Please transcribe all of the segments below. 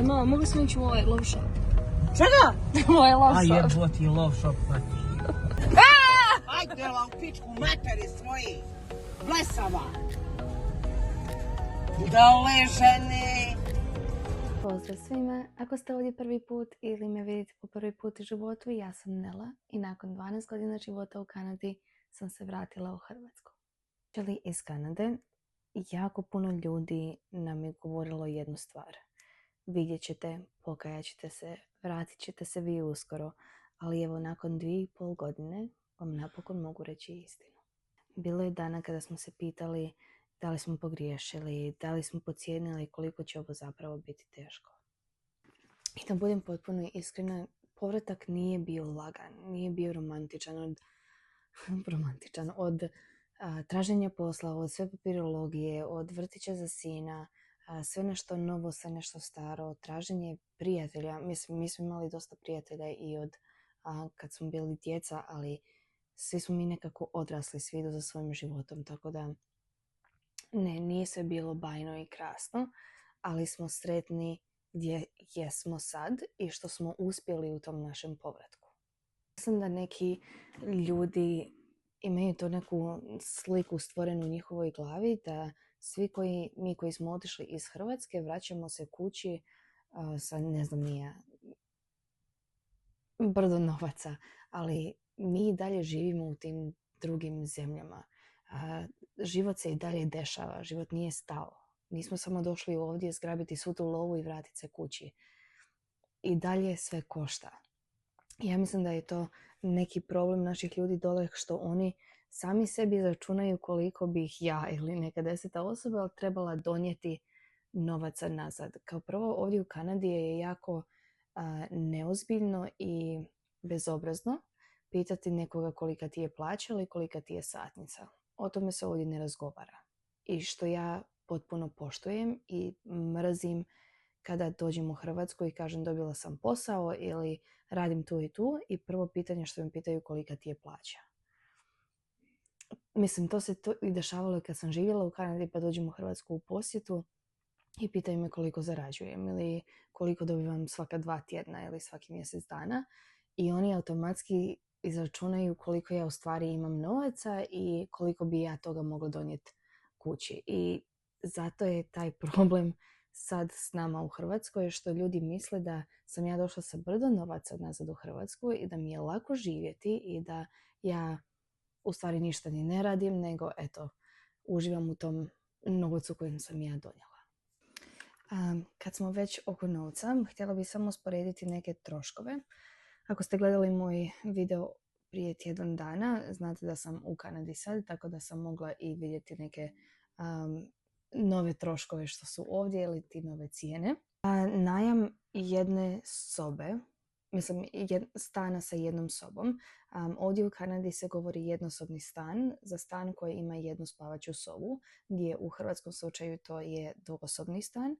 Mama, mogli smo ići u ovaj love shop. Čega? Ovaj love A shop. jeboti love shop. Ajde vam u pičku materi svoji. Blesava. Dole žene. Pozdrav svima, ako ste ovdje prvi put ili me vidite po prvi put u životu, ja sam Nela i nakon 12 godina života u Kanadi sam se vratila u Hrvatsku. Čeli iz Kanade, jako puno ljudi nam je govorilo jednu stvar. Vidjet ćete, pokajat ćete se, vratit ćete se vi uskoro, ali evo nakon 2,5 godine vam napokon mogu reći istinu. Bilo je dana kada smo se pitali da li smo pogriješili, da li smo podcijenili koliko će ovo zapravo biti teško. I da budem potpuno iskrena, povratak nije bio lagan, nije bio romantičan od traženja posla, od sve papirologije, od vrtića za sina, sve nešto novo, sve nešto staro, traženje prijatelja. Mislim, mi smo imali dosta prijatelja i od kad smo bili djeca, ali svi smo mi nekako odrasli, svi idu za svojim životom, tako da ne, nije sve bilo bajno i krasno, ali smo sretni gdje jesmo sad i što smo uspjeli u tom našem povratku. Mislim da neki ljudi imaju to neku sliku stvorenu u njihovoj glavi da svi mi koji smo otišli iz Hrvatske vraćamo se kući sa ne znam nije brdo novaca, ali mi i dalje živimo u tim drugim zemljama. Život se i dalje dešava, život nije stao. Nismo samo došli ovdje zgrabiti svu tu lovu i vratiti se kući. I dalje sve košta. Ja mislim da je to neki problem naših ljudi dole što oni sami sebi računaju koliko bi ih ja ili neka 10 osoba trebala donijeti novaca nazad. Kao prvo ovdje u Kanadi je jako neozbiljno i bezobrazno pitati nekoga kolika ti je plaća ili kolika ti je satnica. O tome se ovdje ne razgovara. I što ja potpuno poštujem i mrzim kada dođem u Hrvatsku i kažem dobila sam posao ili radim tu i tu i prvo pitanje što mi pitaju kolika ti je plaća. Mislim, to se i dešavalo kad sam živjela u Kanadi pa dođem u Hrvatsku u posjetu i pitaju me koliko zarađujem ili koliko dobivam svaka 2 tjedna ili svaki mjesec dana i oni automatski izračunaju koliko ja u stvari imam novaca i koliko bi ja toga mogla donijeti kući. I zato je taj problem sad s nama u Hrvatskoj što ljudi misle da sam ja došla sa brdo novaca nazad u Hrvatsku i da mi je lako živjeti i da ja u stvari ništa ni ne radim, nego eto, uživam u tom novcu kojim sam ja donijela. Kad smo već oko novca, htjela bih samo usporediti neke troškove. Ako ste gledali moj video prije tjedan dana, znate da sam u Kanadi sad, tako da sam mogla i vidjeti neke nove troškove što su ovdje ili ti nove cijene. Najam jedne sobe, mislim stana sa jednom sobom. Ovdje u Kanadi se govori jednosobni stan za stan koji ima jednu spavaću sobu, gdje u hrvatskom slučaju to je dvosobni stan.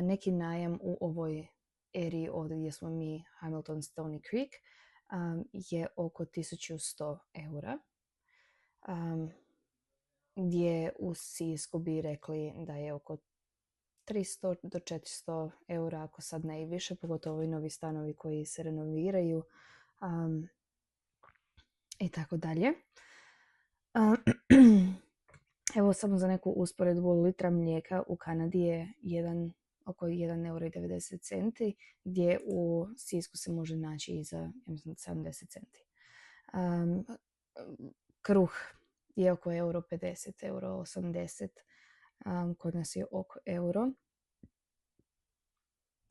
Neki najam u ovoj eri ovdje gdje smo mi, Hamilton, Stony Creek, je oko 1100 eura. Gdje u Sisku bi rekli da je oko 300 do 400 eura, ako sad ne i više, pogotovo i novi stanovi koji se renoviraju i tako dalje. Evo samo za neku usporedbu, litra mlijeka u Kanadi je oko 1,90 eura, gdje u Sisku se može naći i za, ja mislim, 70 centi. Kruh je oko €1,50, €1,80. Kod nas je oko euro.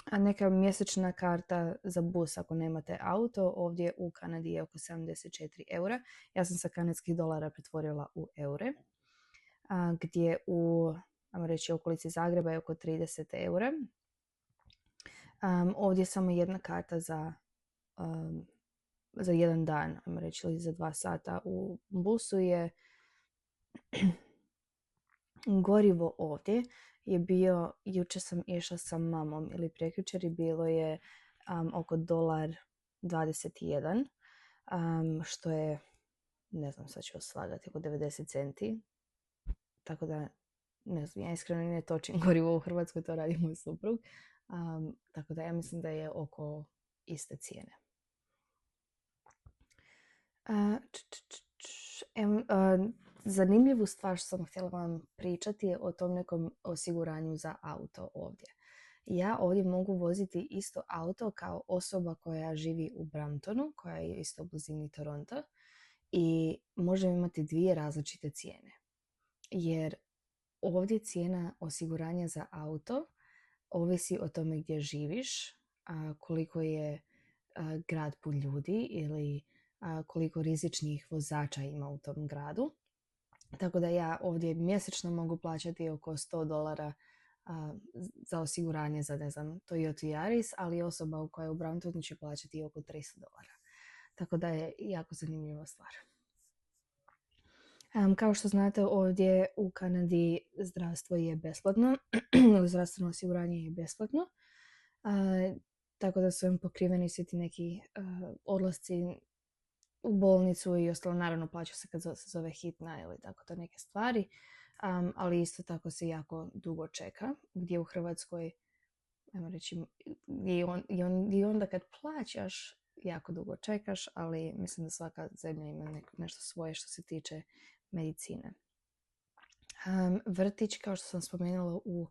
A neka mjesečna karta za bus ako nemate auto ovdje u Kanadi je oko 74 eura. Ja sam sa kanadskih dolara pretvorila u eure. Gdje u, ajmo reći, okolici Zagreba je oko 30 eura. Ovdje samo jedna karta za jedan dan, ajmo reći, ili za 2 sata u busu je gorivo ovdje je bio, jučer sam išla sa mamom ili prekjučer, bilo je oko $1,21, što je, ne znam, sad ću slagati, oko 90 centi. Tako da, ne znam, ja iskreno ne točim gorivo u Hrvatskoj, to radi moj suprug. Tako da ja mislim da je oko iste cijene. Zanimljivu stvar što sam htjela vam pričati je o tom nekom osiguranju za auto ovdje. Ja ovdje mogu voziti isto auto kao osoba koja živi u Bramptonu, koja je isto u blizini Toronto, i možemo imati dvije različite cijene. Jer ovdje cijena osiguranja za auto ovisi o tome gdje živiš, koliko je grad pun ljudi ili koliko rizičnih vozača ima u tom gradu. Tako da ja ovdje mjesečno mogu plaćati oko $100 za osiguranje za, ne znam, Toyota Yaris, ali osoba koja je u Bramptonu će plaćati oko $300. Tako da je jako zanimljiva stvar. Kao što znate, ovdje u Kanadi zdravstvo je besplatno, zdravstveno osiguranje je besplatno, tako da su im pokriveni svi ti neki odlasci u bolnicu i ostalo. Naravno, plaća se kad se zove hitna ili tako to neke stvari, ali isto tako se jako dugo čeka, gdje u Hrvatskoj, ajmo reći, i onda kad plaćaš jako dugo čekaš, ali mislim da svaka zemlja ima nešto svoje što se tiče medicine. Vrtić, kao što sam spomenula u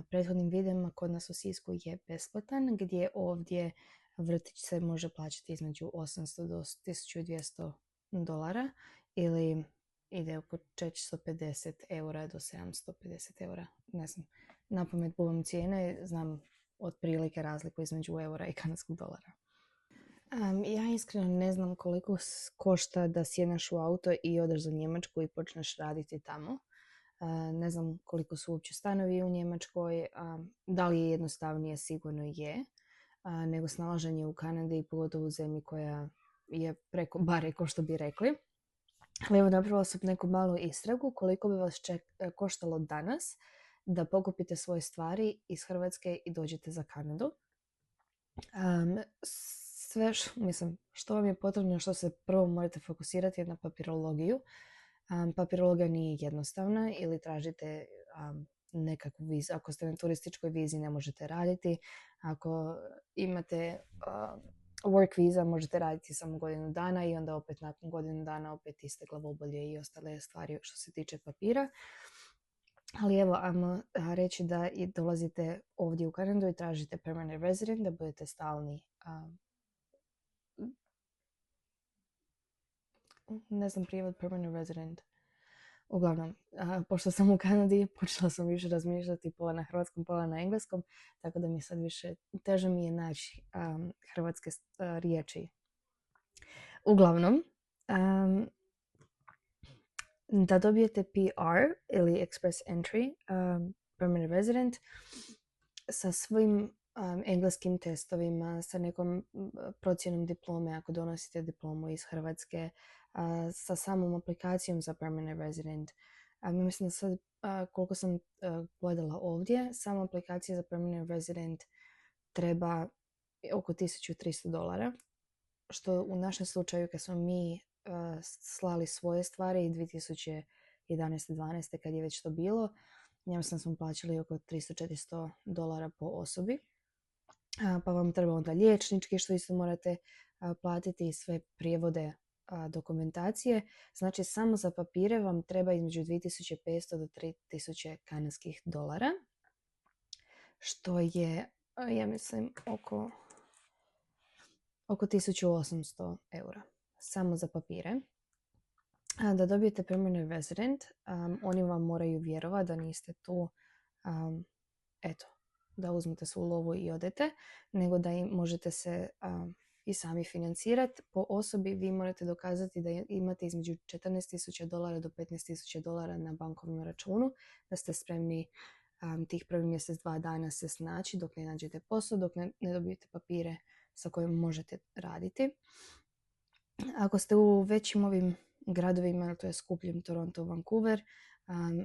prethodnim videima, kod nas u Sisku je besplatan, gdje ovdje vrtić se može plaćati između $800 do $1200 ili ide oko €450 do €750. Ne znam, napamet bubam cijene, znam otprilike razliku između eura i kanadskog dolara. Ja iskreno ne znam koliko košta da sjedneš u auto i odeš za Njemačku i počneš raditi tamo. Ne znam koliko su uopće stanovi u Njemačkoj, da li je jednostavnije, sigurno je, nego snalaženje u Kanadi, pogotovo u zemlji koja je preko bare, ko što bi rekli. Ali evo, napravila sam neku malu istragu koliko bi vas koštalo danas da pokupite svoje stvari iz Hrvatske i dođete za Kanadu. Sve što vam je potrebno, što se prvo morate fokusirati je na papirologiju. Papirologija nije jednostavna, ili tražite nekakvu vizu. Ako ste na turističkoj vizi ne možete raditi. Ako imate work visa možete raditi samo godinu dana i onda opet nakon godinu dana opet iste glavobolje i ostale stvari što se tiče papira. Ali evo, ajmo reći da i dolazite ovdje u Kanadu i tražite permanent resident, da budete stalni. Ne znam prijevod permanent resident. Uglavnom, pošto sam u Kanadi, počela sam više razmišljati pola na hrvatskom, pola na engleskom, tako da mi sad više teže mi je naći hrvatske riječi. Uglavnom, da dobijete PR ili Express Entry, permanent resident, sa svim engleskim testovima, sa nekom procjenom diplome ako donosite diplomu iz Hrvatske, sa samom aplikacijom za permanent resident. Mislim da sad, koliko sam gledala ovdje, sama aplikacija za permanent resident treba oko $1300, što u našem slučaju kad smo mi slali svoje stvari 2011-12. kad je već to bilo, ja mislim da smo plaćali oko $300-400 po osobi. Pa vam treba onda liječnički, što isto morate platiti, i sve prijevode dokumentacije. Znači, samo za papire vam treba između 2500 do 3000 kanadskih dolara, što je, ja mislim, oko €1800 samo za papire. Da dobijete permanent resident, oni vam moraju vjerovati da niste tu da uzmete svu lovu i odete, nego da im možete se i sami financirati. Po osobi vi morate dokazati da imate između $14,000 do $15,000 na bankovnom računu, da ste spremni tih prvi mjesec, 2 dana se snaći dok ne nađete posao, dok ne dobijete papire sa kojim možete raditi. Ako ste u većim ovim gradovima, to je skupljim Toronto, Vancouver,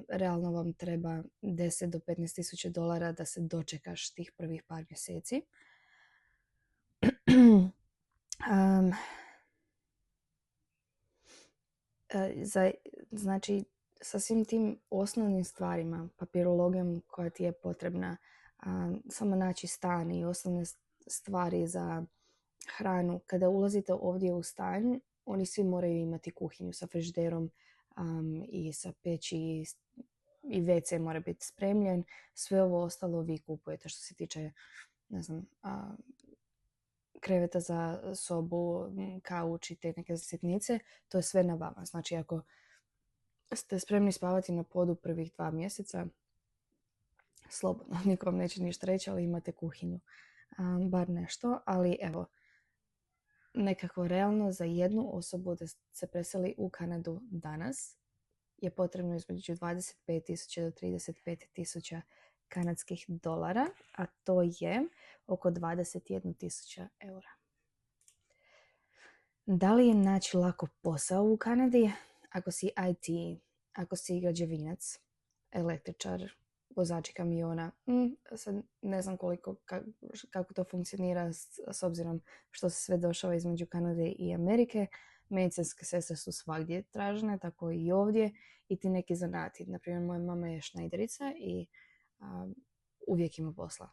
realno vam treba $10,000 do $15,000 da se dočekaš tih prvih par mjeseci. Znači, sa svim tim osnovnim stvarima, papirologijom koja ti je potrebna, samo naći stan i osnovne stvari za hranu. Kada ulazite ovdje u stan, oni svi moraju imati kuhinju sa frižiderom i sa peći i WC mora biti spremljen. Sve ovo ostalo vi kupujete što se tiče, ne znam, kreveta za sobu, kauč i te neke sitnice. To je sve na vama. Znači, ako ste spremni spavati na podu prvih 2 mjeseca, slobodno, niko vam neće ništa reći, ali imate kuhinju. Bar nešto, ali evo, nekako realno za jednu osobu da se preseli u Kanadu danas je potrebno između 25.000 do 35.000 kanadskih dolara, a to je oko 21.000 eura. Da li je naći lako posao u Kanadi? Ako si IT, ako si građevinac, električar, vozači kamiona, sad ne znam kako to funkcionira s obzirom što se sve dešava između Kanade i Amerike. Medicinske sestre su svagdje tražene, tako i ovdje, i ti neki zanati. Naprimjer, moja mama je šnajderica i uvijek ima posla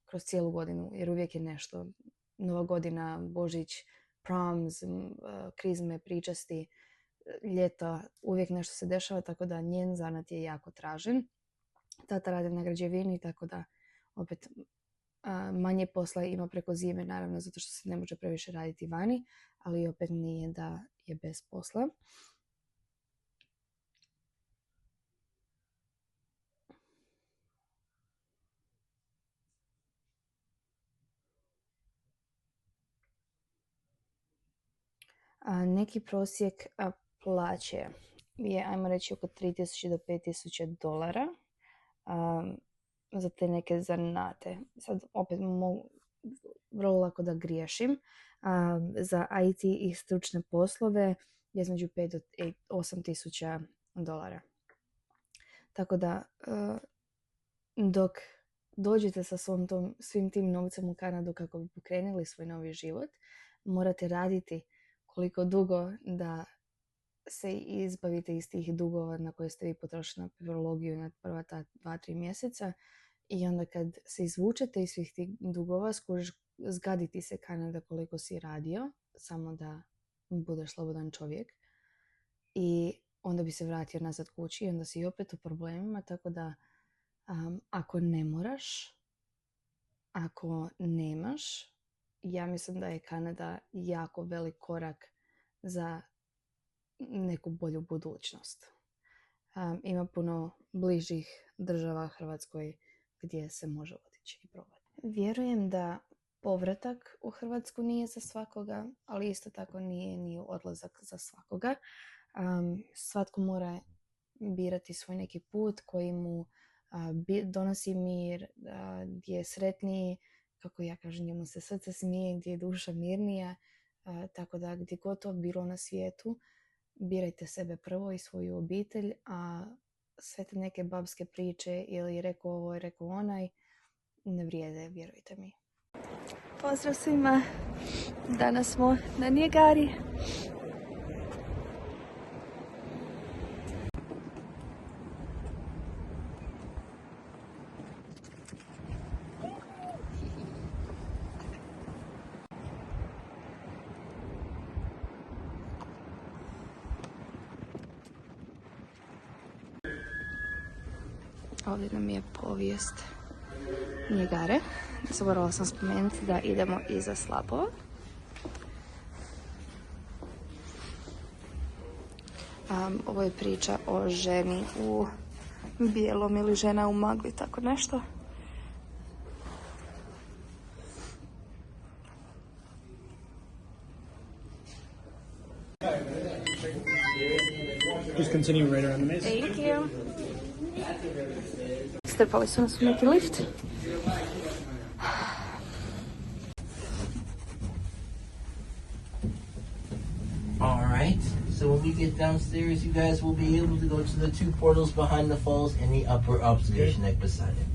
kroz cijelu godinu, jer uvijek je nešto. Nova godina, Božić, proms, krizme, pričasti, ljeta, uvijek nešto se dešava, tako da njen zanat je jako tražen. Tata radi na građevini, tako da opet manje posla ima preko zime, naravno zato što se ne može previše raditi vani, ali opet nije da je bez posla. Neki prosjek plaće je, ajmo reći, oko 3.000 do 5.000 dolara za te neke zanate. Sad opet mogu vrlo lako da griješim. Za IT i stručne poslove je između 5 do 8.000 dolara. Tako da dok dođete sa svim tim novcem u Kanadu kako bi pokrenuli svoj novi život, morate raditi koliko dugo da se izbavite iz tih dugova na koje ste vi potrošili na papirologiju na prva ta 2-3 mjeseca, i onda kad se izvučete iz svih tih dugova, zgaditi se Kanada koliko si radio, samo da budeš slobodan čovjek, i onda bi se vratio nazad kući i onda si opet u problemima. Tako da ako ne moraš, ako nemaš, ja mislim da je Kanada jako velik korak za neku bolju budućnost. Ima puno bližih država Hrvatskoj gdje se može otići i probati. Vjerujem da povratak u Hrvatsku nije za svakoga, ali isto tako nije ni odlazak za svakoga. Svatko mora birati svoj neki put koji mu donosi mir, gdje je sretniji, kako ja kažem, njemu se srce smije, gdje je duša mirnija. Tako da gdje god to bilo na svijetu, birajte sebe prvo i svoju obitelj, a sve te neke babske priče ili rekao ovo i rekao onaj ne vrijede, vjerujte mi. Pozdrav svima, danas smo na Nijagari. Ovdje nam je povijest Nijagare. Zaboravila sam spomenuti da idemo iza slapova. Ovo je priča o ženi u bijelom ili žena u magli, tako nešto. Just continue right around the maze. Thank you. Strpali su nas u neki lift. Alright, so when we get downstairs, you guys will be able to go to the 2 portals behind the falls and the upper observation deck beside it.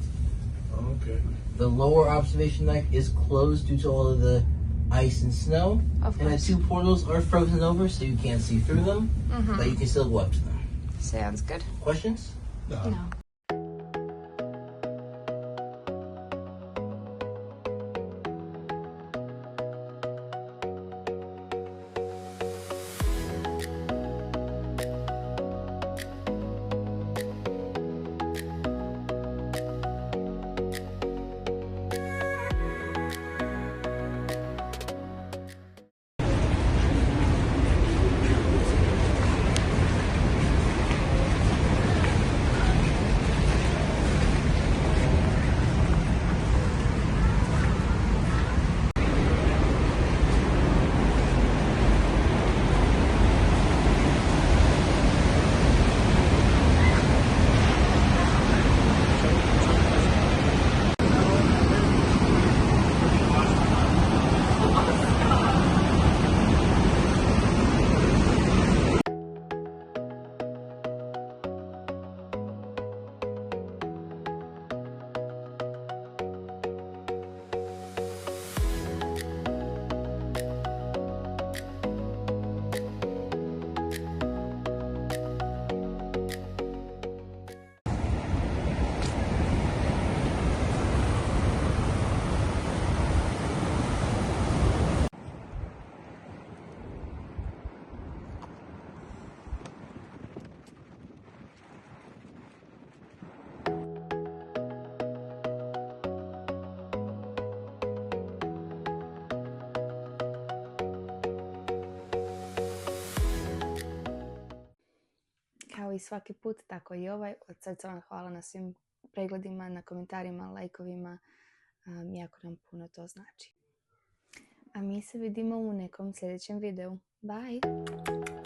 Okay. The lower observation deck is closed due to all of the ice and snow. Of and the course. 2 portals are frozen over, so you can't see through them, but you can still go up to them. Sounds good. Questions? No. i svaki put, tako i ovaj. Od srca vam hvala na svim pregledima, na komentarima, lajkovima. Jako nam puno to znači. A mi se vidimo u nekom sljedećem videu. Bye!